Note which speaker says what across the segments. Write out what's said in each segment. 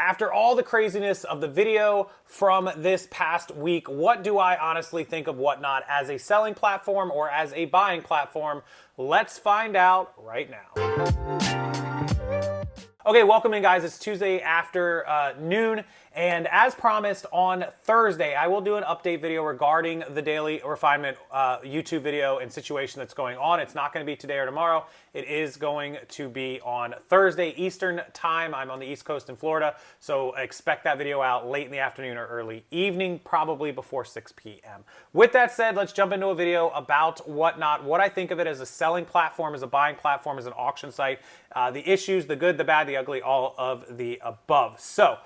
Speaker 1: After all the craziness of the video from this past week, what do I honestly think of WhatNot as a selling platform or as a buying platform? Let's find out right now. Okay, welcome in guys. It's Tuesday after noon, and as promised on Thursday, I will do an update video regarding the Daily Refinement YouTube video and situation that's going on. It's not going to be today or tomorrow. It is going to be on Thursday Eastern time. I'm on the East Coast in Florida, so expect that video out late in the afternoon or early evening, probably before 6 p.m. With that said, let's jump into a video about WhatNot, what I think of it as a selling platform, as a buying platform, as an auction site, the issues, the good, the bad, the ugly, all of the above. So,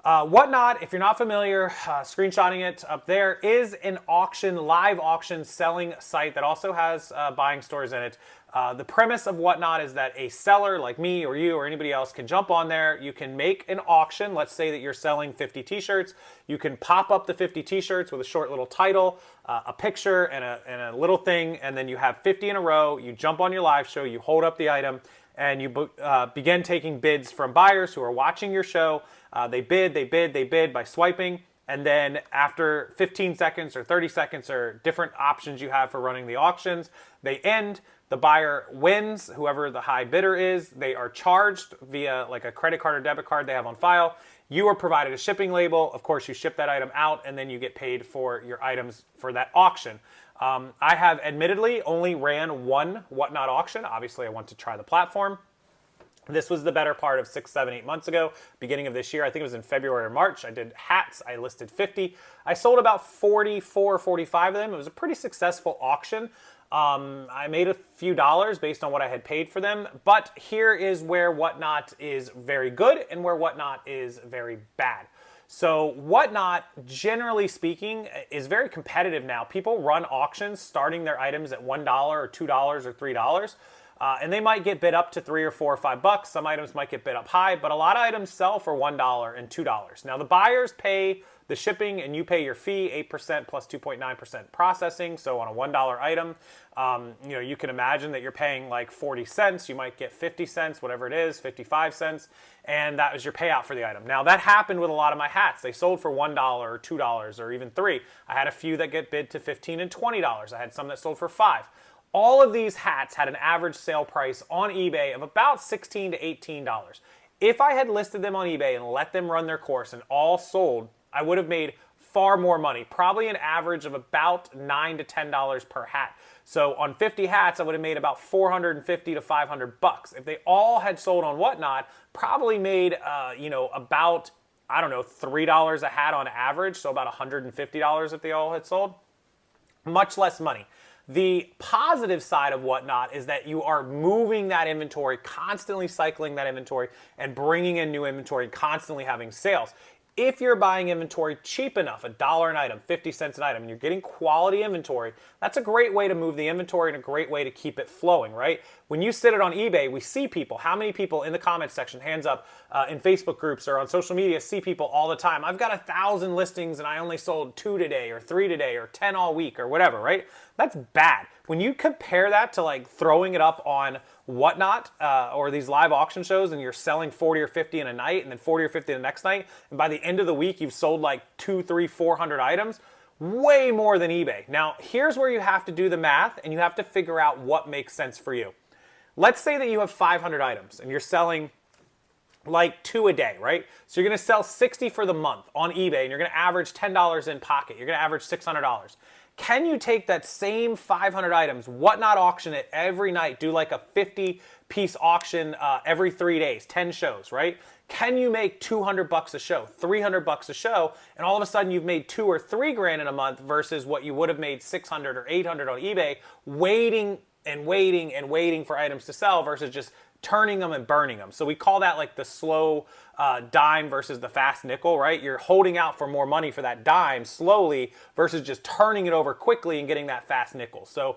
Speaker 1: WhatNot, if you're not familiar, screenshotting it up there, is an auction, live auction selling site that also has buying stores in it. The premise of WhatNot is that a seller like me or you or anybody else can jump on there. You can make an auction. Let's say that you're selling 50 t-shirts. You can pop up the 50 t-shirts with a short little title, a picture, and a little thing, and then you have 50 in a row. You jump on your live show, you hold up the item, and you begin taking bids from buyers who are watching your show. They bid by swiping, and then after 15 seconds or 30 seconds or different options you have for running the auctions, they end. The buyer wins, whoever the high bidder is. They are charged via like a credit card or debit card they have on file. You are provided a shipping label. Of course, you ship that item out, and then you get paid for your items for that auction. I have admittedly only ran one WhatNot auction. Obviously, I want to try the platform. This was the better part of 6, 7, 8 months ago, beginning of this year. I think it was in February or March. I did hats. I listed 50. I sold about 44 or 45 of them. It was a pretty successful auction. I made a few dollars based on what I had paid for them, but here is where WhatNot is very good and where WhatNot is very bad. So WhatNot, generally speaking, is very competitive now. People run auctions starting their items at $1 or $2 or $3. And they might get bid up to $3 or $4 or $5. Some items might get bid up high, but a lot of items sell for $1 and $2. Now the buyers pay the shipping and you pay your fee, 8% plus 2.9% processing. So on a $1 item, you can imagine that you're paying like 40 cents. You might get 50 cents, whatever it is, 55 cents. And that was your payout for the item. Now that happened with a lot of my hats. They sold for $1 or $2 or even $3. I had a few that get bid to $15 and $20. I had some that sold for $5. All of these hats had an average sale price on eBay of about $16 to $18. If I had listed them on eBay and let them run their course and all sold, I would have made far more money, probably an average of about $9 to $10 per hat. So on 50 hats, I would have made about $450 to $500. If they all had sold on WhatNot, probably made, about, $3 a hat on average, so about $150 if they all had sold. Much less money. The positive side of WhatNot is that you are moving that inventory, constantly cycling that inventory, and bringing in new inventory, constantly having sales. If you're buying inventory cheap enough, $1 an item, 50 cents an item, and you're getting quality inventory, that's a great way to move the inventory and a great way to keep it flowing, right? When you sit it on eBay, we see people, how many people in the comments section, hands up, in Facebook groups or on social media, see people all the time. I've got 1,000 listings and I only sold 2 today or 3 today or 10 all week or whatever, right? That's bad. When you compare that to like throwing it up on WhatNot or these live auction shows and you're selling 40 or 50 in a night and then 40 or 50 the next night, and by the end of the week you've sold like 200, 300, 400 items, way more than eBay. Now here's where you have to do the math and you have to figure out what makes sense for you. Let's say that you have 500 items and you're selling like 2 a day, right? So you're going to sell 60 for the month on eBay and you're going to average $10 in pocket. You're going to average $600. Can you take that same 500 items, WhatNot auction it every night, do like a 50-piece auction every 3 days, 10 shows, right? Can you make $200 a show, $300 a show, and all of a sudden you've made $2 or $3 grand in a month versus what you would have made $600 or $800 on eBay, waiting and waiting and waiting for items to sell versus just turning them and burning them. So we call that like the slow dime versus the fast nickel, right? You're holding out for more money for that dime slowly versus just turning it over quickly and getting that fast nickel. So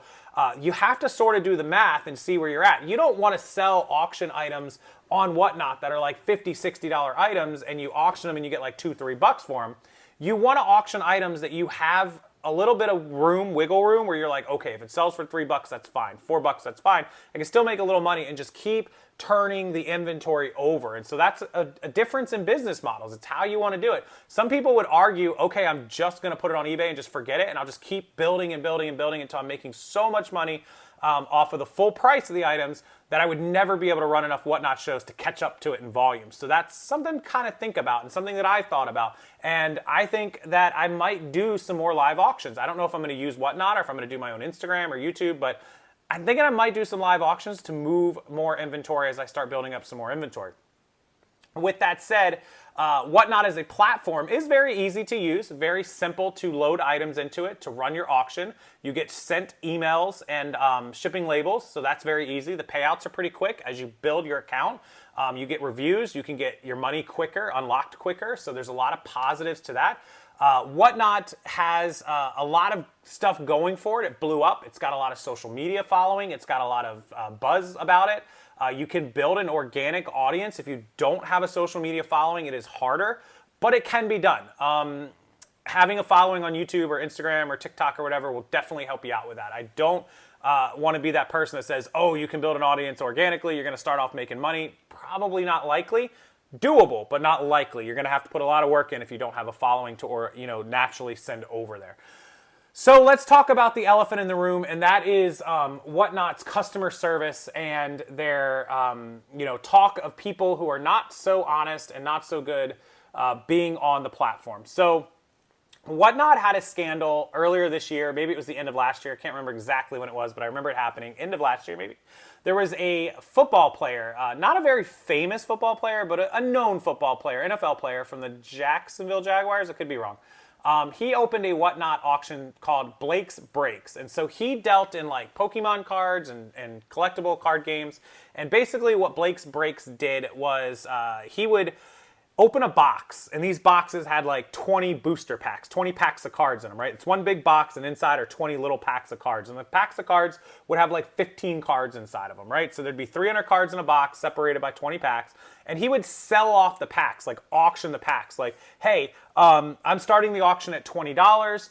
Speaker 1: you have to sort of do the math and see where you're at. You don't want to sell auction items on WhatNot that are like $50, $60 items and you auction them and you get like $2, $3 for them. You want to auction items that you have a little bit of wiggle room, where you're like, okay, if it sells for $3, that's fine. $4, that's fine. I can still make a little money and just keep turning the inventory over. And so that's a difference in business models. It's how you want to do it. Some people would argue, okay, I'm just going to put it on eBay and just forget it, and I'll just keep building and building and building until I'm making so much money off of the full price of the items that I would never be able to run enough WhatNot shows to catch up to it in volume. So that's something to kind of think about, and something that I've thought about. And I think that I might do some more live auctions. I don't know if I'm going to use WhatNot or if I'm going to do my own Instagram or YouTube, but I'm thinking I might do some live auctions to move more inventory as I start building up some more inventory. With that said, WhatNot as a platform is very easy to use, very simple to load items into it, to run your auction. You get sent emails and shipping labels, so that's very easy. The payouts are pretty quick as you build your account. You get reviews, you can get your money quicker, unlocked quicker, so there's a lot of positives to that. WhatNot has a lot of stuff going for it. It blew up. It's got a lot of social media following. It's got a lot of buzz about it. You can build an organic audience. If you don't have a social media following, it is harder, but it can be done. Having a following on YouTube or Instagram or TikTok or whatever will definitely help you out with that. I don't want to be that person that says, oh, you can build an audience organically, you're going to start off making money. Probably not likely. Doable, but not likely. You're going to have to put a lot of work in if you don't have a following to, or naturally send over there. So let's talk about the elephant in the room, and that is WhatNot's customer service and their talk of people who are not so honest and not so good being on the platform. So WhatNot had a scandal earlier this year. Maybe it was the end of last year. I can't remember exactly when it was, but I remember it happening. End of last year, maybe. There was a football player, not a very famous football player, but a known football player, NFL player from the Jacksonville Jaguars. I could be wrong. He opened a WhatNot auction called Blake's Breaks. And so he dealt in like Pokemon cards and collectible card games. And basically what Blake's Breaks did was he would open a box, and these boxes had like 20 booster packs, 20 packs of cards in them, right? It's one big box, and inside are 20 little packs of cards. And the packs of cards would have like 15 cards inside of them, right? So there'd be 300 cards in a box separated by 20 packs. And he would sell off the packs, like auction the packs. Like, hey, I'm starting the auction at $20.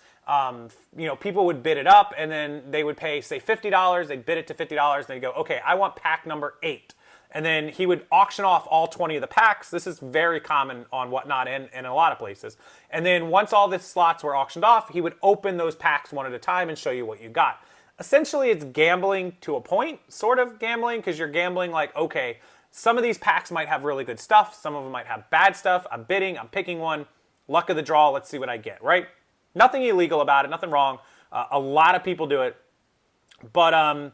Speaker 1: People would bid it up, and then they would pay, say, $50. They'd bid it to $50, and they'd go, okay, I want pack number 8. And then he would auction off all 20 of the packs. This is very common on WhatNot and in a lot of places. And then once all the slots were auctioned off, he would open those packs one at a time and show you what you got. Essentially, it's gambling to a point, sort of gambling, because you're gambling like, okay, some of these packs might have really good stuff. Some of them might have bad stuff. I'm bidding. I'm picking one. Luck of the draw. Let's see what I get, right? Nothing illegal about it. Nothing wrong. A lot of people do it. But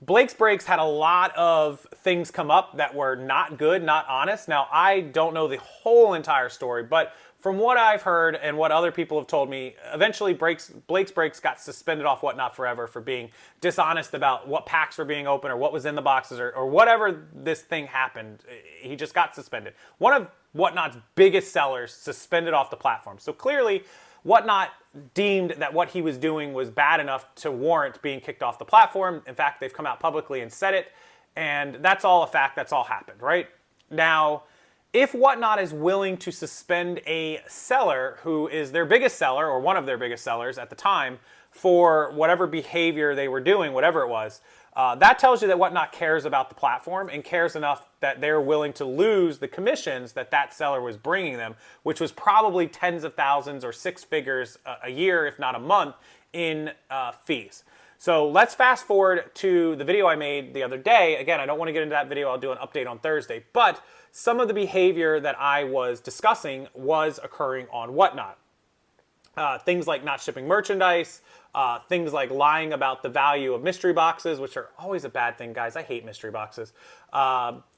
Speaker 1: Blake's Breaks had a lot of things come up that were not good, not honest. Now, I don't know the whole entire story, but from what I've heard and what other people have told me, eventually Blake's Breaks got suspended off WhatNot forever for being dishonest about what packs were being opened or what was in the boxes or whatever this thing happened. He just got suspended. One of WhatNot's biggest sellers suspended off the platform. So clearly, WhatNot deemed that what he was doing was bad enough to warrant being kicked off the platform. In fact, they've come out publicly and said it, and that's all a fact. That's all happened, right? Now, if WhatNot is willing to suspend a seller who is their biggest seller or one of their biggest sellers at the time for whatever behavior they were doing, whatever it was, that tells you that WhatNot cares about the platform and cares enough that they're willing to lose the commissions that that seller was bringing them, which was probably tens of thousands or six figures a year, if not a month, in fees. So let's fast forward to the video I made the other day. Again, I don't want to get into that video. I'll do an update on Thursday. But some of the behavior that I was discussing was occurring on WhatNot. Things like not shipping merchandise, things like lying about the value of mystery boxes, which are always a bad thing, guys. I hate mystery boxes.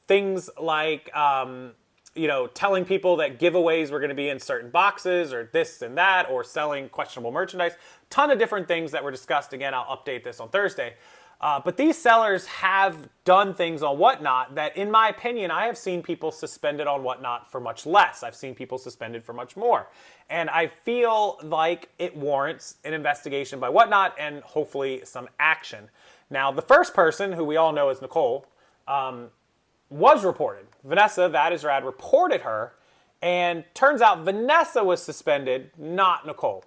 Speaker 1: Things like, telling people that giveaways were going to be in certain boxes or this and that, or selling questionable merchandise. Ton of different things that were discussed. Again, I'll update this on Thursday. But these sellers have done things on WhatNot that, in my opinion, I have seen people suspended on WhatNot for much less. I've seen people suspended for much more. And I feel like it warrants an investigation by WhatNot and hopefully some action. Now, the first person, who we all know as Nicole, was reported. Vanessa Vadizrad reported her, and turns out Vanessa was suspended, not Nicole.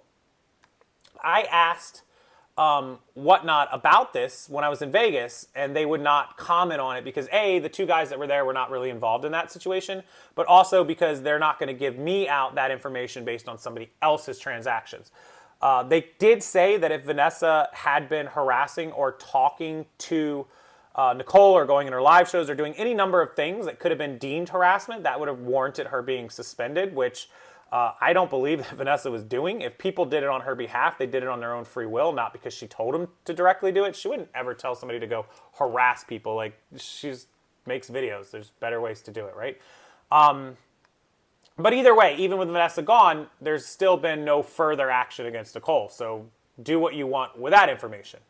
Speaker 1: I asked WhatNot about this when I was in Vegas, and they would not comment on it because A, the two guys that were there were not really involved in that situation, but also because they're not going to give me out that information based on somebody else's transactions. They did say that if Vanessa had been harassing or talking to Nicole or going in her live shows or doing any number of things that could have been deemed harassment, that would have warranted her being suspended, which I don't believe that Vanessa was doing. If people did it on her behalf, they did it on their own free will, not because she told them to directly do it. She wouldn't ever tell somebody to go harass people. Like, she makes videos. There's better ways to do it, right? But either way, even with Vanessa gone, there's still been no further action against Nicole. So do what you want with that information.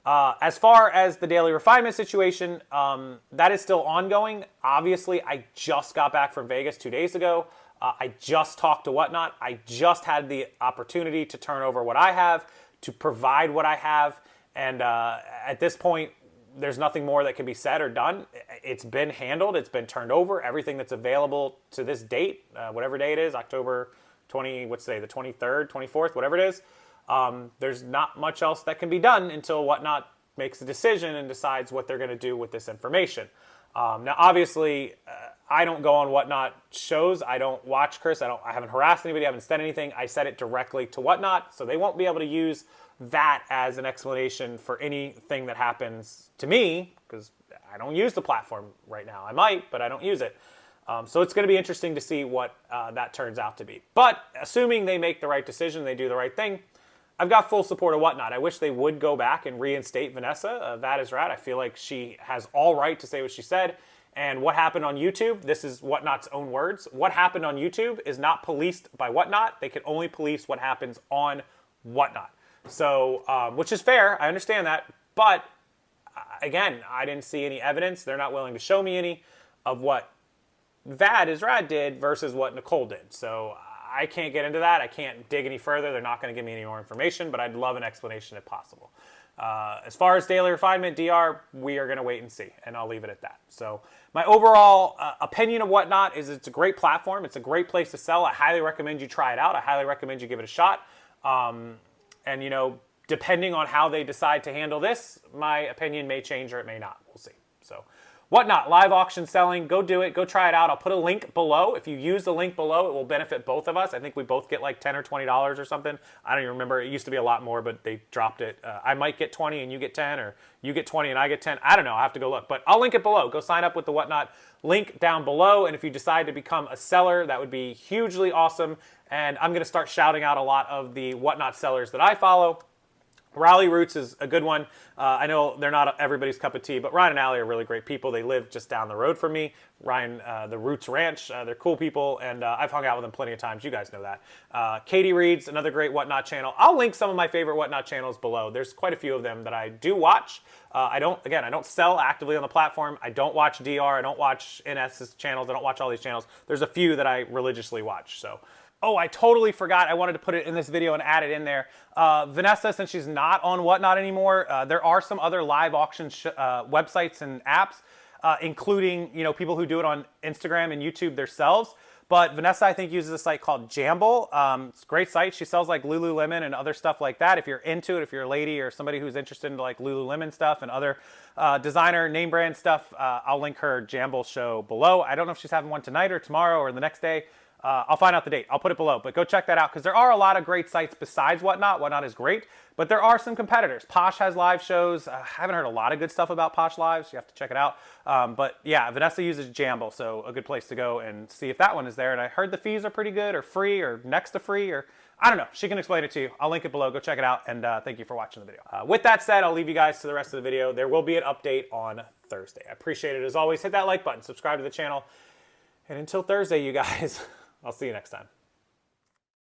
Speaker 1: As far as the daily refinement situation, that is still ongoing. Obviously, I just got back from Vegas 2 days ago. I just talked to WhatNot. I just had the opportunity to turn over what I have, to provide what I have. And at this point, there's nothing more that can be said or done. It's been handled. It's been turned over. Everything that's available to this date, whatever day it is, October 20, what's today, the 23rd, 24th, whatever it is, there's not much else that can be done until WhatNot makes a decision and decides what they're going to do with this information. Now, obviously, I don't go on WhatNot shows. I don't watch Chris. I haven't harassed anybody. I haven't said anything. I said it directly to WhatNot, so they won't be able to use that as an explanation for anything that happens to me, because I don't use the platform right now. I might, but I don't use it. So it's going to be interesting to see what that turns out to be. But assuming they make the right decision, they do the right thing, I've got full support of WhatNot. I wish they would go back and reinstate Vanessa. That is right. I feel like she has all right to say what she said. And what happened on YouTube, this is WhatNot's own words. What happened on YouTube is not policed by WhatNot. They can only police what happens on WhatNot. So, which is fair. I understand that. But again, I didn't see any evidence. They're not willing to show me any of what Rad did versus what Nicole did. So I can't get into that. I can't dig any further. They're not going to give me any more information, but I'd love an explanation if possible. As far as daily refinement, DR, we are going to wait and see, and I'll leave it at that. So my overall opinion of WhatNot is it's a great platform. It's a great place to sell. I highly recommend you try it out. I highly recommend you give it a shot. And, you know, depending on how they decide to handle this, my opinion may change or it may not. We'll see. So WhatNot, live auction selling, go do it. Go try it out. I'll put a link below. If you use the link below, it will benefit both of us. I think we both get like $10 or $20 or something. I don't even remember. It used to be a lot more, but they dropped it. I might get 20 and you get 10, or you get 20 and I get 10. I don't know. I'll have to go look. But I'll link it below. Go sign up with the WhatNot link down below. And if you decide to become a seller, that would be hugely awesome. And I'm going to start shouting out a lot of the WhatNot sellers that I follow. Raleigh Roots is a good one. I know they're not everybody's cup of tea, but Ryan and Allie are really great people. They live just down the road from me. Ryan, the Roots Ranch, they're cool people, and I've hung out with them plenty of times. You guys know that. Katie Reed's another great WhatNot channel. I'll link some of my favorite WhatNot channels below. There's quite a few of them that I do watch. I don't sell actively on the platform. I don't watch DR. I don't watch NS's channels. I don't watch all these channels. There's a few that I religiously watch, so. Oh, I totally forgot. I wanted to put it in this video and add it in there. Vanessa, since she's not on WhatNot anymore, there are some other live auction websites and apps, including, you know, people who do it on Instagram and YouTube themselves. But Vanessa, I think, uses a site called Jamble. It's a great site. She sells like Lululemon and other stuff like that. If you're into it, if you're a lady or somebody who's interested in like Lululemon stuff and other designer name brand stuff, I'll link her Jamble show below. I don't know if she's having one tonight or tomorrow or the next day. I'll find out the date. I'll put it below, but go check that out because there are a lot of great sites besides WhatNot. WhatNot is great, but there are some competitors. Posh has live shows. I haven't heard a lot of good stuff about Posh Lives. You have to check it out. But yeah, Vanessa uses Jamble, so a good place to go and see if that one is there. And I heard the fees are pretty good or free or next to free or I don't know. She can explain it to you. I'll link it below. Go check it out, and thank you for watching the video. With that said, I'll leave you guys to the rest of the video. There will be an update on Thursday. I appreciate it as always. Hit that like button, subscribe to the channel, and until Thursday, you guys, I'll see you next time.